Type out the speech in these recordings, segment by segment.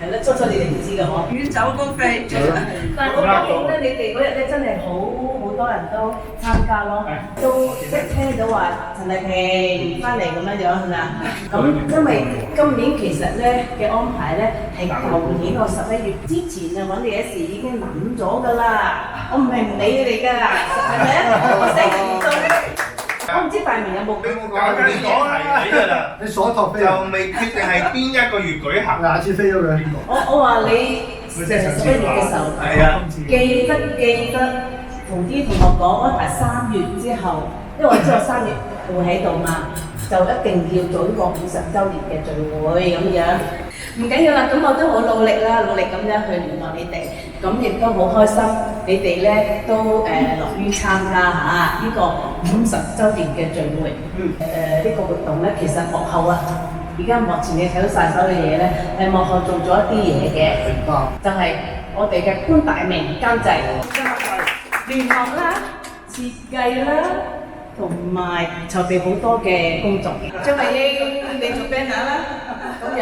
係啦，初初你哋唔知㗎嗬。遠走高飛。但係我發現咧，你哋嗰日咧真係好多人都參加咯，都即係聽到話陳麗萍翻嚟咁樣樣係咪啊？咁因為今年其實咧嘅安排咧係舊年我11月之前啊揾你嘅事已經諗咗㗎啦，我唔係唔理你哋㗎，係咪啊？我寫唔到。我唔知大明有冇搞緊講係你㗎啦，你所託飛就未決定係邊一個月舉行。下次飛咗佢。我話你11月嘅時候，係啊，記得同啲同學講安排3月之後，因為我知道3月會喺度嘛，就一定要做呢個50週年嘅聚會咁樣。唔緊要啦，咁我都好努力啦，努力咁樣去聯絡你哋，咁亦都好開心，你哋咧都樂於參加嚇呢個50週年嘅聚會。呢個活動咧，其實幕後啊，而家目前你睇到晒所有嘢咧，係幕後做咗一啲嘢嘅，就係我哋嘅潘大明監製、聯絡啦、設計啦，同埋籌備好多嘅工作。張慧英，你做 banner 啦，咁樣。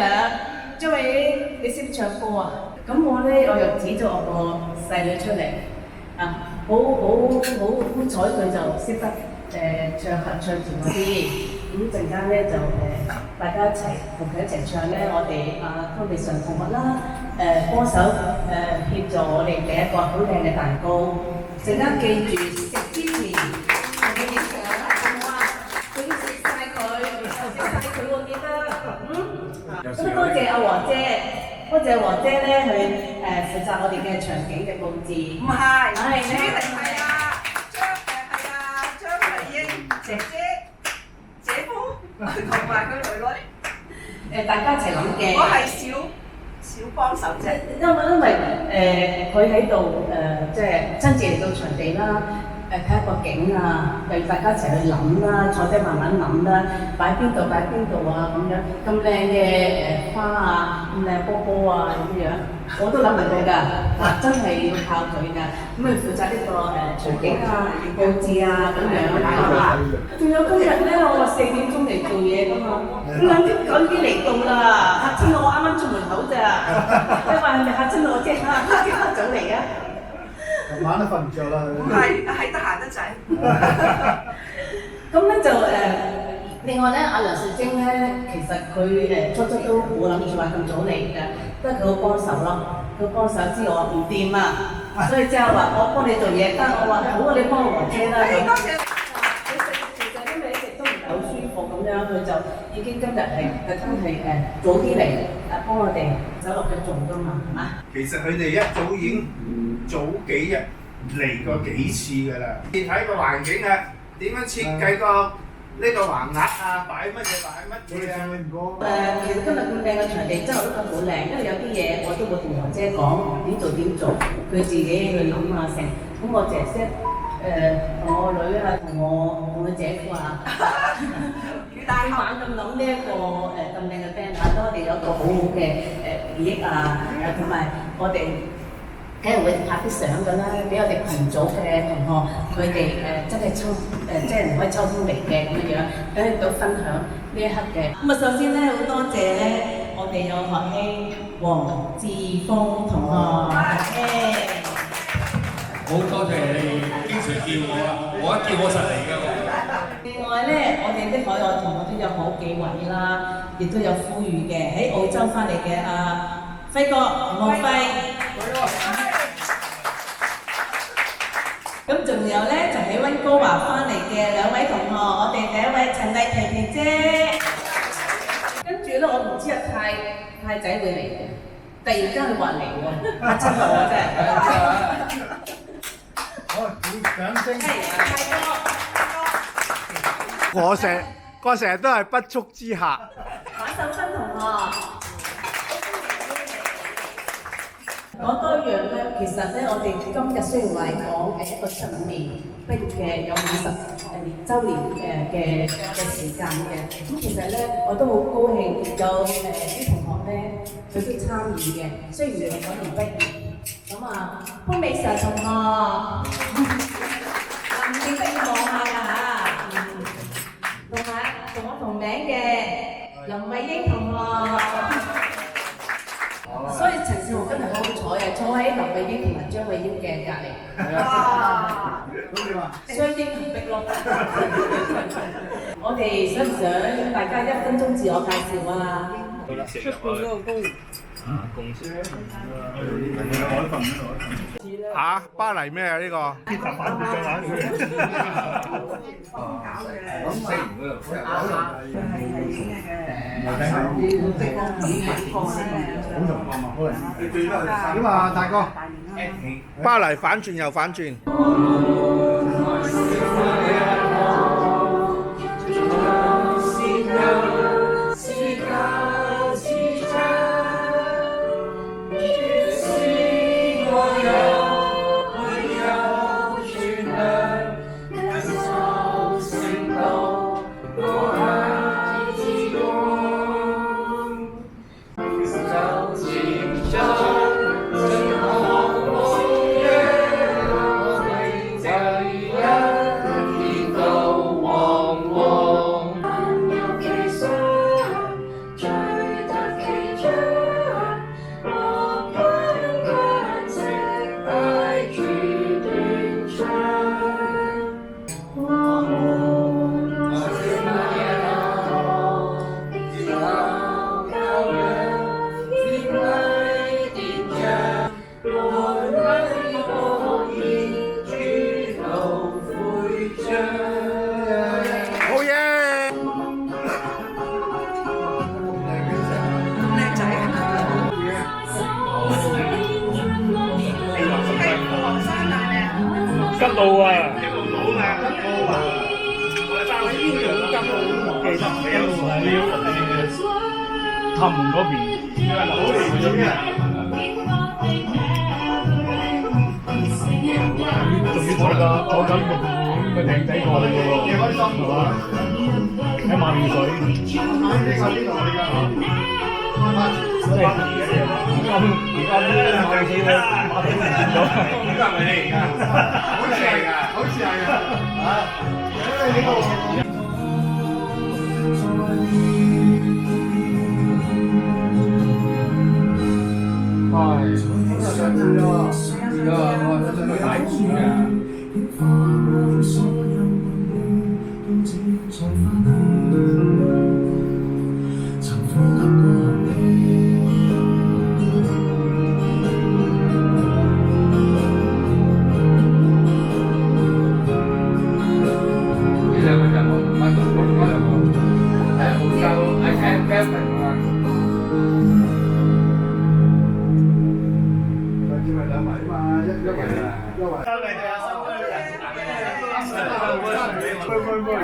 張慧英，你識唔識唱歌啊？咁我又指咗我個細女出嚟，好彩佢就識得唱合唱團嗰啲，咁陣間咧就大家一齊同佢一齊唱咧，我哋湯地上同學啦，歌手協助我哋嘅一個好靚嘅蛋糕，陣間記住食之前同佢影相，好啊！佢要食晒佢，食晒佢我記得。咁多謝阿黃姐，多謝黃姐咧去負責我哋嘅場景嘅佈置。唔係，係主力係張慧英姐姐、姐夫同埋佢女女。大家一齊諗嘅。我係小幫手啫。因為佢喺度即係親自嚟到場地啦。睇下個景啊，又大家一齊去諗啦，坐低慢慢諗啦，擺邊度啊咁樣，咁靚嘅花啊，咁靚波波啊咁樣，我都諗唔到㗎，真係要靠佢㗎。咁佢負責呢個場景啊、佈置啊咁樣。仲有今日咧，我話4點鐘嚟做嘢㗎嘛，2點9已經嚟到啦，嚇親我啱啱出門口咋？你話係咪嚇親我啫？即刻走嚟啊！琴晚都瞓唔着啦。係得閒得滯。咁咧就另外咧，阿梁兆晶咧，其實佢初都冇諗住話咁早嚟嘅，都係佢好幫手咯。佢幫手知我話唔掂啊，所以之後話我幫你做嘢得，我話好啊，你幫我黃姐啦咁。多謝。其實因為一直都唔係好舒服咁樣，佢就已經今日係特登係早啲嚟幫我哋走落去做㗎嘛，係嘛？其實佢哋一早已經早幾日嚟過幾次㗎啦。你睇個環境啊，點樣設計個呢個橫額啊，擺乜嘢啊？其實今日咁靚嘅場地真係我都覺得好靚，因為有啲嘢我都會同黃姐講點做，佢自己去諗下成。咁我淨係識同我女啊，同我姐夫啊，大晚咁諗呢一個咁靚嘅 banner，我哋有一個好好嘅回憶啊，同埋我哋梗係會拍啲相㗎啦，俾我哋群組嘅同學，佢哋真係即係唔可以抽空嚟嘅咁樣，俾佢哋都分享呢一刻嘅。咁啊，首先咧好多謝咧，我哋有學兄黃志峰同學，好多謝你經常叫我啊！我一叫我實嚟㗎。另外咧，我哋啲海外同學都有好幾位啦，亦都有呼籲嘅喺澳洲翻嚟嘅輝哥莫輝。咁仲有咧，就喺溫哥華翻嚟嘅2位同學，我哋第一位陳麗婷姐，跟住咧我唔知太仔會嚟嘅，突然間佢話嚟喎，嚇親我真係。好，鼓掌聲。係我成日都係不速之客。馬秀芬同學。講多樣咧，其實咧，我哋今日雖然話講一個7年畢業嘅有50週年嘅時間嘅，咁其實咧我都好高興有啲同學咧佢都參與嘅，雖然係9年畢業，咁潘美嫦同學，唔記得要望下㗎嚇，同埋同我同名嘅林慧英同學，所以。先，我今日好好彩啊，坐喺林慧英同埋張慧英嘅隔離，哇！咁點啊？雙英同碧咯。我哋想唔想大家1分鐘自我介紹啊？出半嗰個工。嚇，巴黎咩啊？呢個點啊，大哥？巴黎反轉又反轉。吉路啊！條路啊，我哋揸喺邊度吉路？記得你有塔門嗰邊，好嚟咗咩？仲要坐緊個艇仔過嚟嘅喎，係嘛？喺馬料水，而家呢上次咧馬艇唔見咗，而家咪你而家，好似係㗎，好似係㗎，上次咯，而家我真係大樹啊！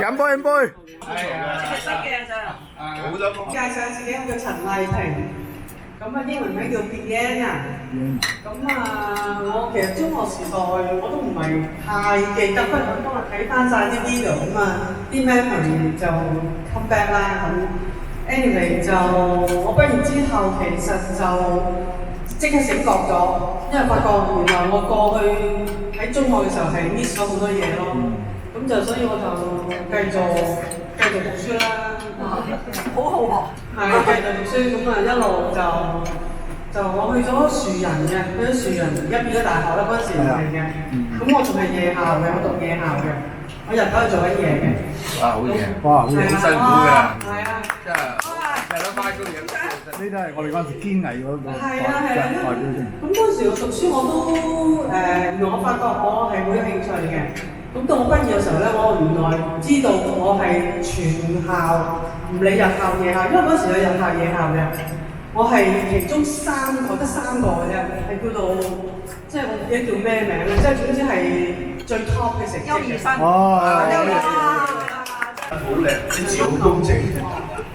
飲杯飲杯。好多風。介紹自己叫陳麗萍，咁啊英文名叫 Piana。咁啊，我其實中學時代我都唔係太記得，不過當日睇翻晒啲 video 咁啊，啲 memory 就 come back 啦咁。anyway 就我畢業之後其實就即刻醒覺咗，因為發覺原來我過去喺中學嘅時候係 miss 咗好多嘢咯。咁就所以我就繼續讀書啦，好好學，係繼續讀書，咁啊一路就我去咗樹仁嘅，去咗樹仁而家變咗大學啦，嗰陣時唔係嘅，咁我仲係夜校嘅，我讀夜校嘅，我日頭係做緊嘢嘅。哇！好嘢，哇！好好辛苦㗎，係啊，真係日日翻工嘢。呢都係我哋嗰陣時堅毅嗰個係啊係啊，代表性。咁嗰陣時我讀書我都原來我發覺我係好有興趣嘅。咁到我畢業嘅時候咧，我原來知道我係全校唔理日校夜校，因為嗰時有日校夜校嘅，我係其中得3個嘅啫，係叫做即係我唔記得叫咩名啦，即係總之係最 top 嘅成績。優異生。哦，好靚，啲字好工整。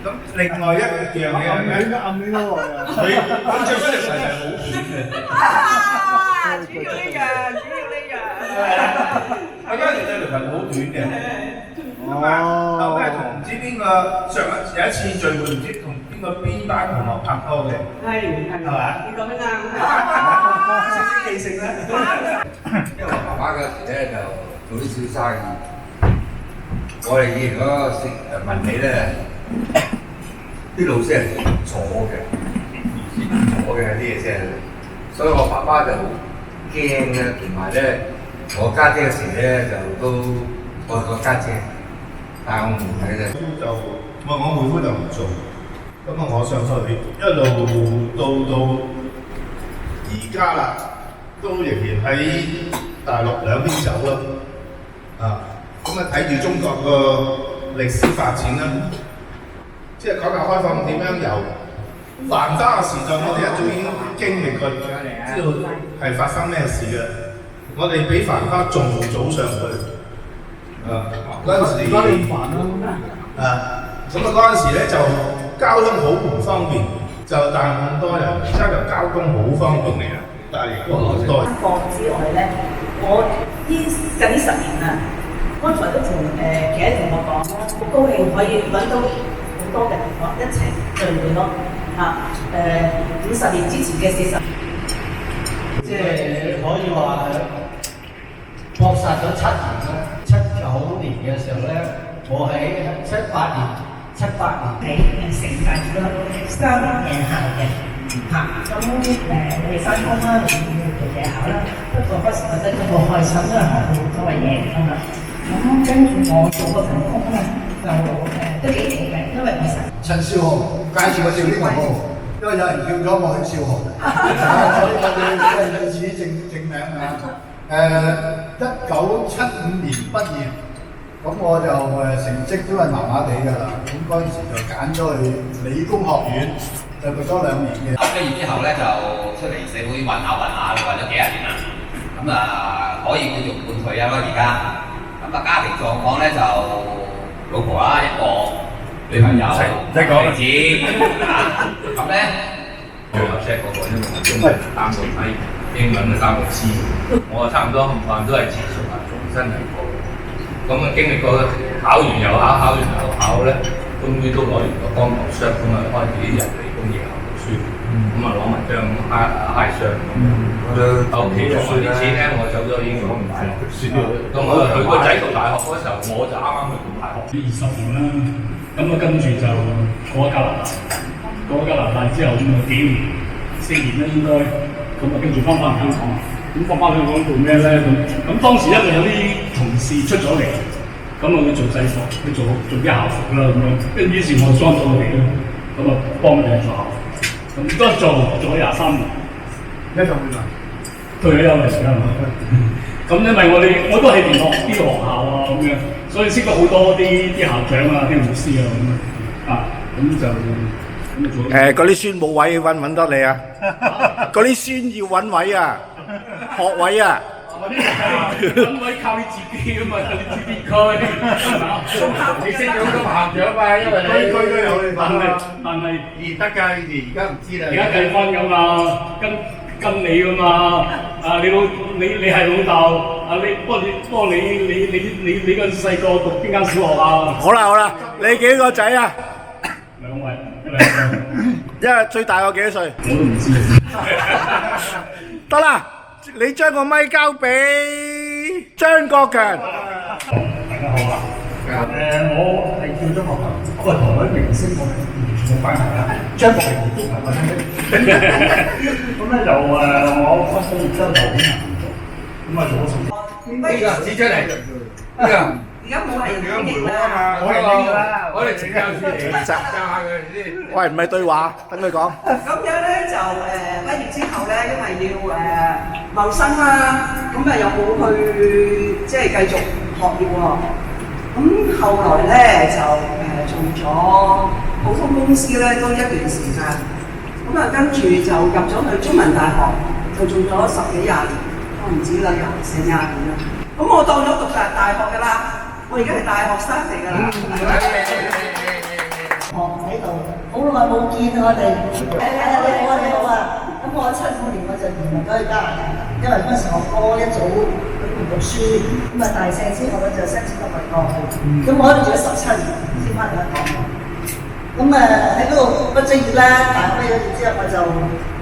咁另外一樣嘢係咩？應該暗啲咯。佢着嗰條裙係好短嘅。主要呢樣。我嗰陣時着條裙好短嘅。咁啊，後尾同唔知邊個有一次聚會，唔知同邊班同學拍拖嘅。係嘛？你講得啱。識唔識記性咧？因為我爸爸嗰時咧就做啲小生意，我哋以前嗰個文理咧，啲老師係坐嘅啲嘢先係所以我爸爸就好驚嘅，同埋咧我家姐嗰時咧就都愛過家姐，但係我唔睇嘅。就我妹夫就唔做，咁啊我上去一路到而家啦，都仍然喺大陸兩邊走啦，咁啊睇住中國個歷史發展啦，即係改革開放點樣由繁花嘅時代，我哋一早已經經歷過，知道係發生咩事嘅。我哋比繁花仲早上去，嗰陣時，咁啊嗰陣時咧就交通好唔方便，就但係咁多人，而家就交通好方便嚟啦，但係亦都好多人。放之外咧，我近呢10年啊，剛才都同其他同學講啦，好高興可以揾到好多嘅同學一齊聚會咯。50年之前嘅40，即係可以話搏殺咗7年啦。79年嘅時候咧，我喺78年喺城大咗3年夜校嘅咁你哋翻工啦，你要做夜校啦。不過嗰時覺得都好開心，因為學到好多嘢㗎嘛。咁跟住我做嗰份工咧，就都幾好嘅，因為其實陳少雄介紹個少年同學，因為有人叫咗我去少雄，所以我要以此證明啊。1975年畢業，咁我就成績都係麻麻地㗎啦。咁嗰陣時就揀咗去理工學院，就讀咗2年嘅。跟住之後咧就出嚟社會混下，混咗幾廿年啦。咁可以叫做半退休啦而家。咁家庭狀況咧就老婆啦一個，女朋友孩子咁咧最後 check 嗰個因為我中文3個睇，英文3個知，我差唔多冚唪唥都係自述重新嚟過。咁經歷過考完又考，考完又考咧，終於都攞完個光頭箱，咁開始入理工夜校讀書，咁攞埋張high 箱到屋企仲有啲錢咧，我走咗已經攞唔大學讀書。咁佢個仔讀大學嗰時候，我就啱啱去讀大學。20年啦，咁跟住就過咗加拿大，過咗加拿大之後咁幾年4年啦應該，咁跟住翻香港。咁翻香港做咩咧？咁當時因為有啲同事出咗嚟，咁我要做制服，去做啲校服啦咁樣。跟住於是我裝咗佢哋啦，咁幫佢哋做校服。咁都做咗23年，一做咩啊？退咗休嚟㗎嘛。咁因為我都係連學啲學校啊咁樣，所以識咗好多啲校長啊、啲老師啊咁咁就。嗰啲孫冇位揾得你啊！嗰啲孫要揾位啊，學位啊！揾位靠你自己啊嘛，你自己區。你識咗好多校長嘛，因為你區都有你份啊。但係而得㗎，你而家唔知啦。而家計分㗎嘛，跟你㗎嘛。你係老豆，不過你嗰陣細個讀邊間小學啊？好啦，你幾個仔啊2位。因為最大我幾多歲？我都唔知。得啦，你將個咪交俾張國強。大家好啊！我係叫張國強，不過同佢明星我係完全冇關係啦。張國強都唔係我親戚。咁咧就我畢咗業之後就好難做，咁做咗10年。呢個指出嚟，呢個。而家冇係經營啦，我哋請教書嚟教下佢先。喂，唔係對話，等佢講。咁樣咧就畢業之後咧，因為要謀生啦，咁又冇去即係繼續學業喎。咁後來咧就做咗普通公司咧都一段時間，咁跟住就入咗去中文大學，就做咗10幾20年，我唔知啦，有成20年啦。咁我當咗讀大學㗎啦。我而家係大學生嚟㗎啦，喺度，好耐冇見我哋。你好啊！咁我75年我就移民咗去加拿大，因為嗰陣時我哥一早喺度讀書，咁大四之後咧就申請咗回國去，咁我喺度做咗17年先翻嚟香港。咁喺嗰度畢咗業啦，大學畢咗業之後我就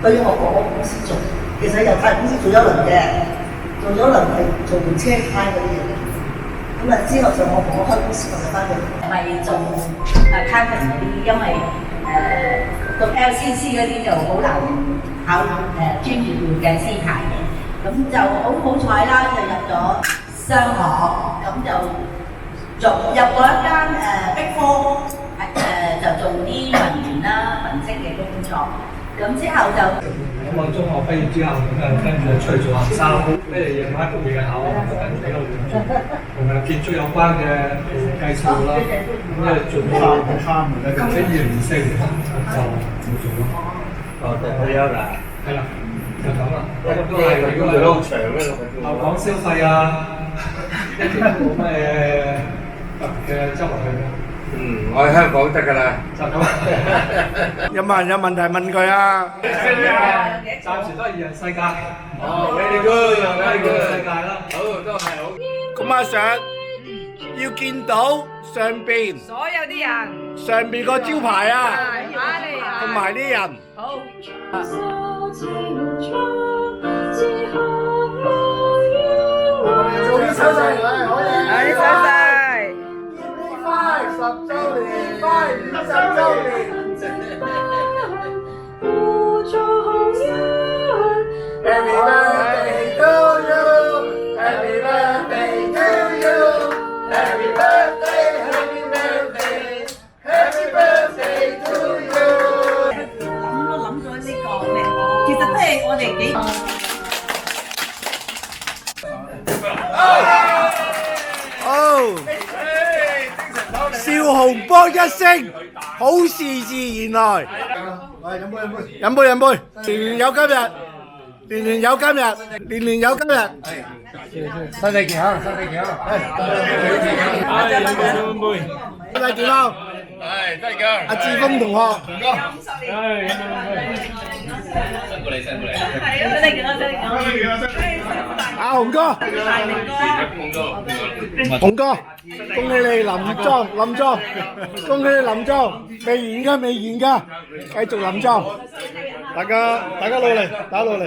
對於我哥哥公司做，其實喺油太公司做咗輪嘅，做咗輪係做車胎嗰啲嘢。咁之後就我開公司我就翻去，係做accounting嗰啲，因為讀 LCC 嗰啲就好難考專業會計師牌嘅，咁就好彩啦，就入咗商學，咁就入過一間Big Four，就做啲文員啦、文職嘅工作，咁之後就。咁我中學畢業之後，跟住就出嚟做學生，跟住夜晚讀嘢考，跟住喺度同建築有關嘅計數啦，咁咧做到喺2004年就冇做咯。退休啦，係啦，就咁啦。都係如果係好長咧，講消費啊，一直都冇咩特別嘅周圍去嘅。我喺香港得㗎啦。就咁。有冇人有問題問佢啊？暫時都係二人世界。very good，世界啦。好，都係好。咁阿 Sir 要見到上邊所有啲人上邊個招牌啊，同埋啲人。好。做啲手勢嚟，可以。啲手勢。10週年，50週年。Happy birthday to you, Happy birthday to you, Happy birthday, Happy birthday, Happy birthday to you。咁我諗咗呢個咩？其實都係我哋幾。哦，笑紅波一聲，好事自然來。嚟飲杯飲杯。飲杯飲杯，年年有今日，年年有今日，年年有今日。身體健康，身體健康。飲杯。身體健康。係真係㗎。阿志峰同學。辛苦你，辛苦你。係啊，真係嘅，真係嘅。阿紅哥。紅哥，恭喜你臨裝，恭喜你臨裝，未完㗎，未完㗎，繼續臨裝，大家努力，打努力。